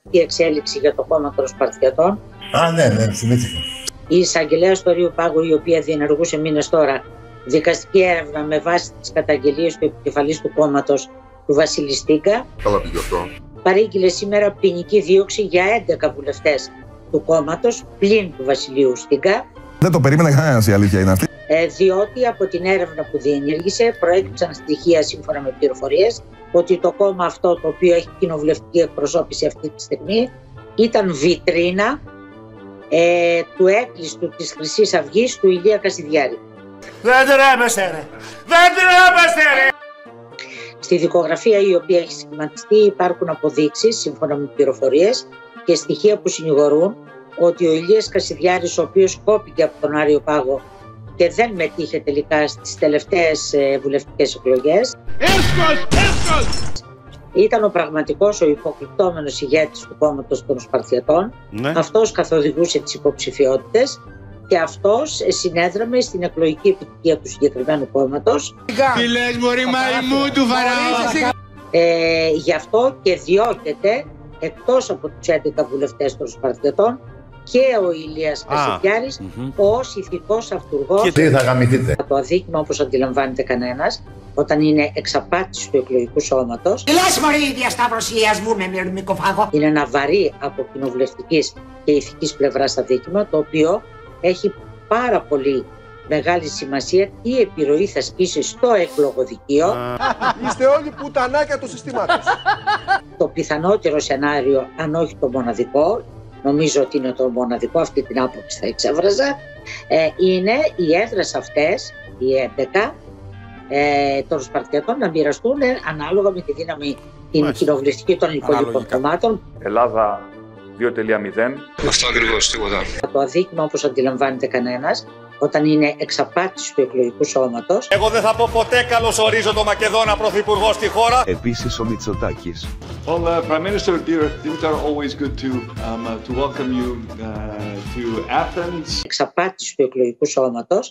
Η εξέλιξη για το κόμμα των Σπαρτιατών. Ναι, θυμήθηκα. Η εισαγγελέα του Αρείου Πάγου, η οποία διενεργούσε μήνες τώρα δικαστική έρευνα με βάση τις καταγγελίες του επικεφαλής του κόμματος, του Βασίλη Στίγκα. Καλά πήγε αυτό. Παρήγγειλε σήμερα ποινική δίωξη για 11 βουλευτές του κόμματος, πλην του Βασιλείου Στίγκα. Δεν το περίμενε κανένας, η αλήθεια είναι αυτή. Διότι από την έρευνα που διενήργησε προέκυψαν στοιχεία, σύμφωνα με πληροφορίες, ότι το κόμμα αυτό, το οποίο έχει κοινοβουλευτική εκπροσώπηση αυτή τη στιγμή, ήταν βιτρίνα του έκλειστου της Χρυσής Αυγής του Ηλία Κασιδιάρη. Δεν τρέπεστε ρε! Δεν τρέπεστε ρε! Στη δικογραφία η οποία έχει σχηματιστεί υπάρχουν αποδείξεις, σύμφωνα με πληροφορίες, και στοιχεία που συνηγορούν ότι ο Ηλίας Κασιδιάρης, ο οποίος κόπηκε από τον Άριο Πάγο και δεν μετήχε τελικά στις τελευταίες βουλευτικές εκλογές, ήταν ο πραγματικός, ο υποκρυπτόμενος ηγέτης του κόμματος των Σπαρτιατών. Ναι. Αυτός καθοδηγούσε τις υποψηφιότητες και αυτός συνέδραμε στην εκλογική επιτυχία του συγκεκριμένου κόμματος. Τι λες μωρή μαϊμού του Φαραώ! Γι' αυτό και διώκεται εκτός από τους 11 βουλευτές των Σπαρτιατών και ο Ηλίας Κασιδιάρης ως ηθικός αυτουργός. Τι θα γαμηθείτε? Το αδίκημα, όπως αντιλαμβάνεται κανένας, όταν είναι εξαπάτηση του εκλογικού σώματος. Τι λες μωρή διασταυρωσίας μου με μυρμικοφάγο? Είναι ένα βαρύ από κοινοβουλευτικής και ηθικής πλευράς αδίκημα, το οποίο έχει πάρα πολύ μεγάλη σημασία τι επιρροή θα ασκήσει στο εκλογοδικείο. Είστε όλοι πουτανάκια του συστήματος. Το πιθανότερο σενάριο, αν όχι το μοναδικό, νομίζω ότι είναι το μοναδικό, αυτή την άποψη θα εξέφραζα, είναι οι έδρες αυτές, οι 11 των Σπαρτιατών, να μοιραστούν ανάλογα με τη δύναμη την κοινοβουλευτική των υπόλοιπων κομμάτων. Ελλάδα 2.0. Αυτό ακριβώς, τίποτα. Το αδίκημα, όπως αντιλαμβάνεται κανένας, όταν είναι εξαπάτηση του εκλογικού σώματος. Εγώ δεν θα πω ποτέ καλώς ορίζω το Μακεδόνα πρωθυπουργό στη χώρα. Επίσης ο Μητσοτάκης. Well, Prime Minister, it are always good to welcome you to Athens. Εξαπάτηση του εκλογικού σώματος.